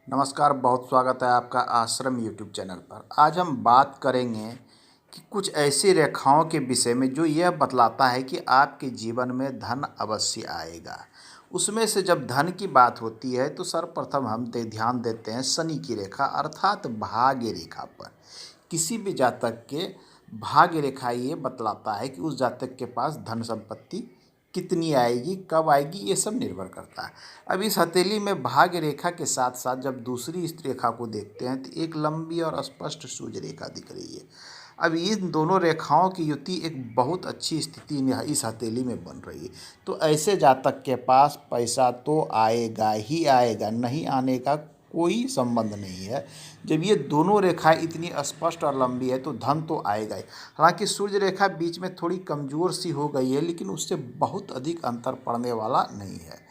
नमस्कार, बहुत स्वागत है आपका आश्रम यूट्यूब चैनल पर। आज हम बात करेंगे कि कुछ ऐसी रेखाओं के विषय में जो यह बतलाता है कि आपके जीवन में धन अवश्य आएगा। उसमें से जब धन की बात होती है तो सर्वप्रथम हम ध्यान देते हैं शनि की रेखा अर्थात भाग्य रेखा पर। किसी भी जातक के भाग्य रेखा ये बतलाता है कि उस जातक के पास धन संपत्ति कितनी आएगी, कब आएगी, ये सब निर्भर करता है। अब इस हथेली में भाग्य रेखा के साथ साथ जब दूसरी इस रेखा को देखते हैं तो एक लंबी और स्पष्ट सूर्य रेखा दिख रही है। अब इन दोनों रेखाओं की युति एक बहुत अच्छी स्थिति में इस हथेली में बन रही है। तो ऐसे जातक के पास पैसा तो आएगा ही आएगा, नहीं आने का कोई संबंध नहीं है। जब ये दोनों रेखाएं इतनी स्पष्ट और लंबी है तो धन तो आएगा ही। हालांकि सूर्य रेखा बीच में थोड़ी कमज़ोर सी हो गई है, लेकिन उससे बहुत अधिक अंतर पड़ने वाला नहीं है।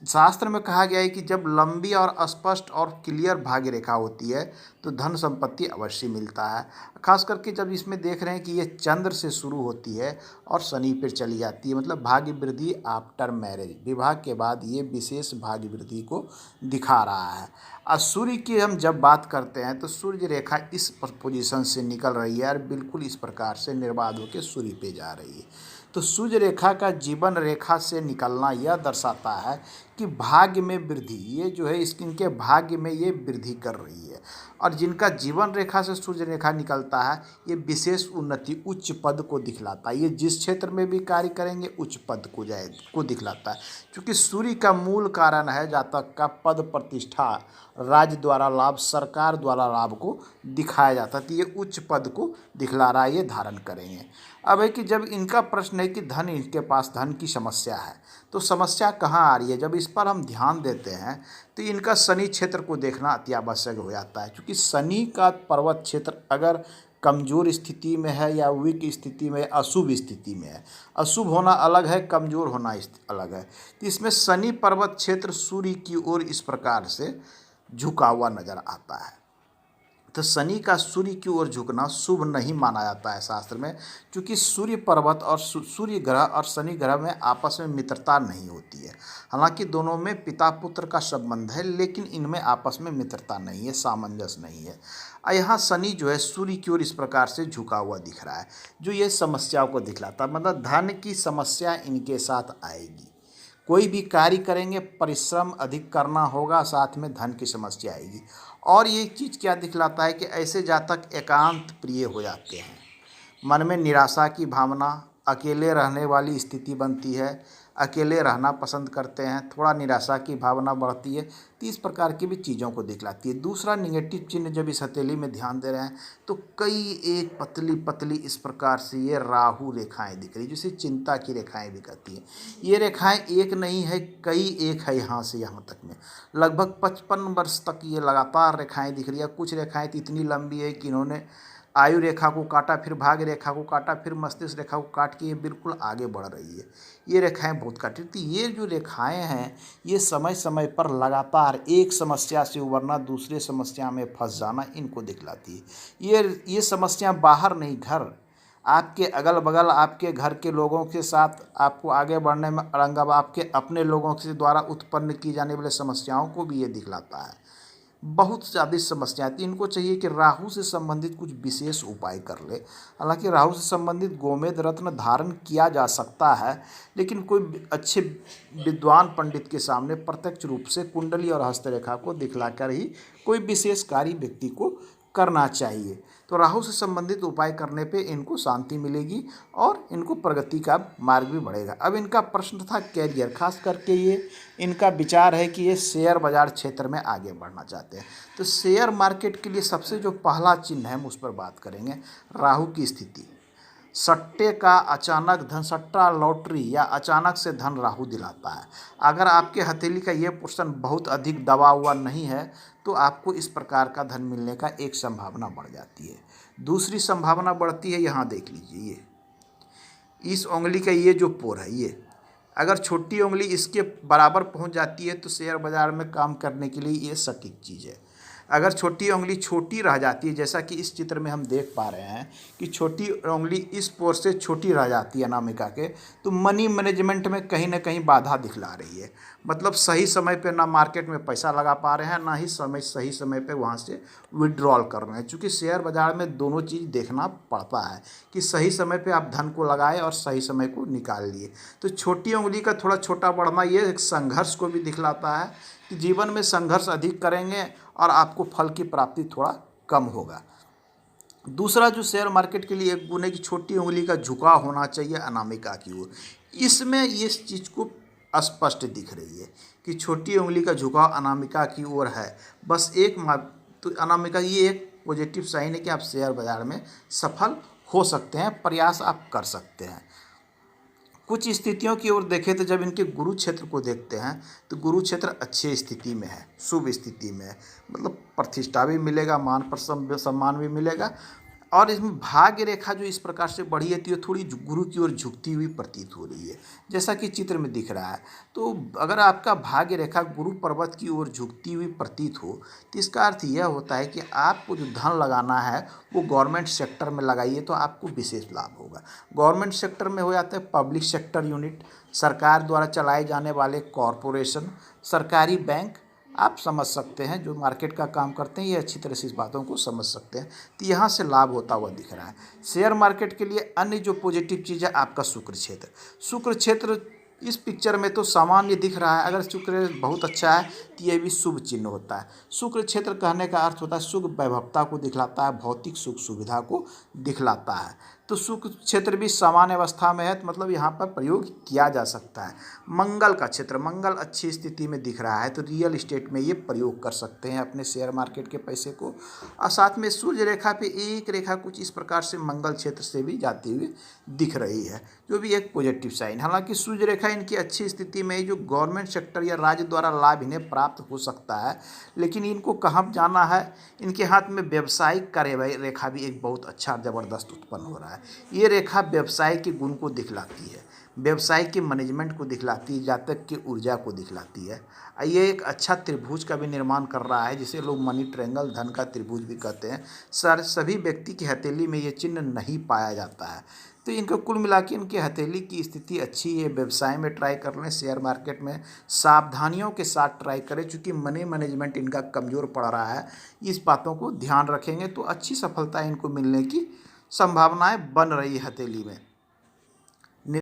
शास्त्र में कहा गया है कि जब लंबी और स्पष्ट और क्लियर भाग्य रेखा होती है तो धन संपत्ति अवश्य मिलता है। खास करके जब इसमें देख रहे हैं कि ये चंद्र से शुरू होती है और शनि पर चली जाती है, मतलब भाग्य वृद्धि आफ्टर मैरिज, विवाह के बाद ये विशेष भाग्य वृद्धि को दिखा रहा है। और सूर्य की हम जब बात करते हैं तो सूर्य रेखा इस पोजीशन से निकल रही है और बिल्कुल इस प्रकार से निर्बाध होकर सूर्य पे जा रही है। तो सूर्य रेखा का जीवन रेखा से निकलना यह दर्शाता है कि भाग्य में वृद्धि, ये जो है इनके भाग्य में ये वृद्धि कर रही है। और जिनका जीवन रेखा से सूर्य रेखा निकलता है ये विशेष उन्नति, उच्च पद को दिखलाता है। ये जिस क्षेत्र में भी कार्य करेंगे उच्च पद को दिखलाता है। क्योंकि सूर्य का मूल कारण है जातक का पद प्रतिष्ठा, राज्य द्वारा लाभ, सरकार द्वारा लाभ को दिखाया जाता है। तो ये उच्च पद को दिखला रहा है, ये धारण करेंगे। अब है कि जब इनका प्रश्न है कि धन, इनके पास धन की समस्या है, तो समस्या कहाँ आ रही है, जब इस पर हम ध्यान देते हैं तो इनका शनि क्षेत्र को देखना अति आवश्यक हो जाता है। क्योंकि शनि का पर्वत क्षेत्र अगर कमज़ोर स्थिति में है या वीक स्थिति में, अशुभ स्थिति में है, अशुभ होना अलग है, कमज़ोर होना अलग है। तो इसमें शनि पर्वत क्षेत्र सूर्य की ओर इस प्रकार से झुका हुआ नजर आता है। तो शनि का सूर्य की ओर झुकना शुभ नहीं माना जाता है शास्त्र में, क्योंकि सूर्य पर्वत और सूर्य ग्रह और शनि ग्रह में आपस में मित्रता नहीं होती है। हालांकि दोनों में पिता पुत्र का संबंध है, लेकिन इनमें आपस में मित्रता नहीं है, सामंजस्य नहीं है। यहाँ शनि जो है सूर्य की ओर इस प्रकार से झुका हुआ दिख रहा है, जो ये समस्याओं को दिखलाता है। मतलब धन की समस्या इनके साथ आएगी। कोई भी कार्य करेंगे परिश्रम अधिक करना होगा, साथ में धन की समस्या आएगी। और ये चीज़ क्या दिखलाता है कि ऐसे जातक एकांत प्रिय हो जाते हैं, मन में निराशा की भावना, अकेले रहने वाली स्थिति बनती है, अकेले रहना पसंद करते हैं, थोड़ा निराशा की भावना बढ़ती है। तो इस प्रकार की भी चीज़ों को दिखलाती है। दूसरा निगेटिव चिन्ह जब इस हथेली में ध्यान दे रहे हैं तो कई एक पतली पतली इस प्रकार से ये राहु रेखाएं दिख रही, जिसे चिंता की रेखाएं भी कहती हैं। ये रेखाएं एक नहीं है, कई एक है, यहाँ से यहाँ तक में लगभग 55 वर्ष तक ये लगातार रेखाएं दिख रही है। कुछ रेखाएं तो इतनी लंबी है कि इन्होंने आयु रेखा को काटा, फिर भाग्य रेखा को काटा, फिर मस्तिष्क रेखा को काट के ये बिल्कुल आगे बढ़ रही है। ये रेखाएं बहुत काटी थी। ये जो रेखाएं हैं ये समय समय पर लगातार एक समस्या से उबरना, दूसरे समस्या में फंस जाना इनको दिखलाती है। ये समस्या बाहर नहीं, घर, आपके अगल बगल, आपके घर के लोगों के साथ आपको आगे बढ़ने में अड़ंगा, आपके अपने लोगों के द्वारा उत्पन्न की जाने वाली समस्याओं को भी ये दिखलाता है। बहुत ज़्यादा समस्याएं थी। इनको चाहिए कि राहु से संबंधित कुछ विशेष उपाय कर ले। हालांकि राहु से संबंधित गोमेद रत्न धारण किया जा सकता है, लेकिन कोई अच्छे विद्वान पंडित के सामने प्रत्यक्ष रूप से कुंडली और हस्तरेखा को दिखलाकर ही कोई विशेष कार्य व्यक्ति को करना चाहिए। तो राहु से संबंधित उपाय करने पे इनको शांति मिलेगी और इनको प्रगति का मार्ग भी बढ़ेगा। अब इनका प्रश्न था कैरियर, खास करके ये इनका विचार है कि ये शेयर बाजार क्षेत्र में आगे बढ़ना चाहते हैं। तो शेयर मार्केट के लिए सबसे जो पहला चिन्ह है हम उस पर बात करेंगे, राहु की स्थिति। सट्टे का अचानक धन, सट्टा लॉटरी या अचानक से धन राहु दिलाता है। अगर आपके हथेली का ये पोर्शन बहुत अधिक दबा हुआ नहीं है तो आपको इस प्रकार का धन मिलने का एक संभावना बढ़ जाती है। दूसरी संभावना बढ़ती है, यहाँ देख लीजिए, ये इस उंगली का ये जो पोर है, ये अगर छोटी उंगली इसके बराबर पहुंच जाती है तो शेयर बाजार में काम करने के लिए ये सटीक चीज़ है। अगर छोटी उंगली छोटी रह जाती है, जैसा कि इस चित्र में हम देख पा रहे हैं कि छोटी उंगली इस पोर से छोटी रह जाती है अनामिका के, तो मनी मैनेजमेंट में कहीं ना कहीं बाधा दिखला रही है। मतलब सही समय पे ना मार्केट में पैसा लगा पा रहे हैं, ना ही सही समय पे वहाँ से विड्रॉल कर रहे हैं। चूँकि शेयर बाजार में दोनों चीज़ देखना पड़ता है कि सही समय पे आप धन को लगाए और सही समय को निकाल लिए। तो छोटी उंगली का थोड़ा छोटा बढ़ना ये एक संघर्ष को भी दिखलाता है कि जीवन में संघर्ष अधिक करेंगे और आपको फल की प्राप्ति थोड़ा कम होगा। दूसरा जो शेयर मार्केट के लिए एक गुण है कि छोटी उंगली का झुकाव होना चाहिए अनामिका की ओर। इसमें इस चीज़ को स्पष्ट दिख रही है कि छोटी उंगली का झुकाव अनामिका की ओर है। बस तो अनामिका ये एक पॉजिटिव साइन है कि आप शेयर बाजार में सफल हो सकते हैं, प्रयास आप कर सकते हैं। कुछ स्थितियों की ओर देखें तो जब इनके गुरु क्षेत्र को देखते हैं तो गुरु क्षेत्र अच्छी स्थिति में है, शुभ स्थिति में है। मतलब प्रतिष्ठा भी मिलेगा, मान पर सम्मान भी मिलेगा। और इसमें भाग्य रेखा जो इस प्रकार से बढ़ी है तो ये थोड़ी गुरु की ओर झुकती हुई प्रतीत हो रही है, जैसा कि चित्र में दिख रहा है। तो अगर आपका भाग्य रेखा गुरु पर्वत की ओर झुकती हुई प्रतीत हो तो इसका अर्थ यह होता है कि आपको जो धन लगाना है वो गवर्नमेंट सेक्टर में लगाइए तो आपको विशेष लाभ होगा। गवर्नमेंट सेक्टर में हो जाता है पब्लिक सेक्टर यूनिट, सरकार द्वारा चलाए जाने वाले कॉरपोरेशन, सरकारी बैंक, आप समझ सकते हैं जो मार्केट का काम करते हैं ये अच्छी तरह से इस बातों को समझ सकते हैं। तो यहाँ से लाभ होता हुआ दिख रहा है। शेयर मार्केट के लिए अन्य जो पॉजिटिव चीज़ है आपका शुक्र क्षेत्र। शुक्र क्षेत्र इस पिक्चर में तो सामान्य दिख रहा है, अगर शुक्र बहुत अच्छा है तो ये भी शुभ चिन्ह होता है। शुक्र क्षेत्र कहने का अर्थ होता है शुभ वैभवता को दिखलाता है, भौतिक सुख सुविधा को दिखलाता है। तो शुक्र क्षेत्र भी सामान्य अवस्था में है, तो मतलब यहाँ पर प्रयोग किया जा सकता है। मंगल का क्षेत्र, मंगल अच्छी स्थिति में दिख रहा है तो रियल इस्टेट में ये प्रयोग कर सकते हैं अपने शेयर मार्केट के पैसे को। और साथ में सूर्य रेखा पे एक रेखा कुछ इस प्रकार से मंगल क्षेत्र से भी जाती हुई दिख रही है, जो भी एक पॉजिटिव साइन। हालांकि सूर्य रेखा इनकी अच्छी स्थिति में जो गवर्नमेंट सेक्टर या राज्य द्वारा लाभ इन्हें प्राप्त हो सकता है, लेकिन इनको कहाँ जाना है, इनके हाथ में व्यवसायिक कार्यवाही रेखा भी एक बहुत अच्छा ज़बरदस्त उत्पन्न हो रहा है। ये रेखा व्यवसाय के गुण को दिखलाती है, व्यवसाय के मैनेजमेंट को दिखलाती है, जातक की ऊर्जा को दिखलाती है। ये एक अच्छा त्रिभुज का भी निर्माण कर रहा है जिसे लोग मनी ट्रायंगल, धन का त्रिभुज भी कहते हैं। सभी व्यक्ति की हथेली में ये चिन्ह नहीं पाया जाता है। तो इनको कुल मिला के इनकी हथेली की स्थिति अच्छी है। व्यवसाय में ट्राई कर लें, शेयर मार्केट में सावधानियों के साथ ट्राई करें, चूँकि मनी मैनेजमेंट इनका कमज़ोर पड़ रहा है। इस बातों को ध्यान रखेंगे तो अच्छी सफलता इनको मिलने की संभावनाएं बन रही है हथेली में।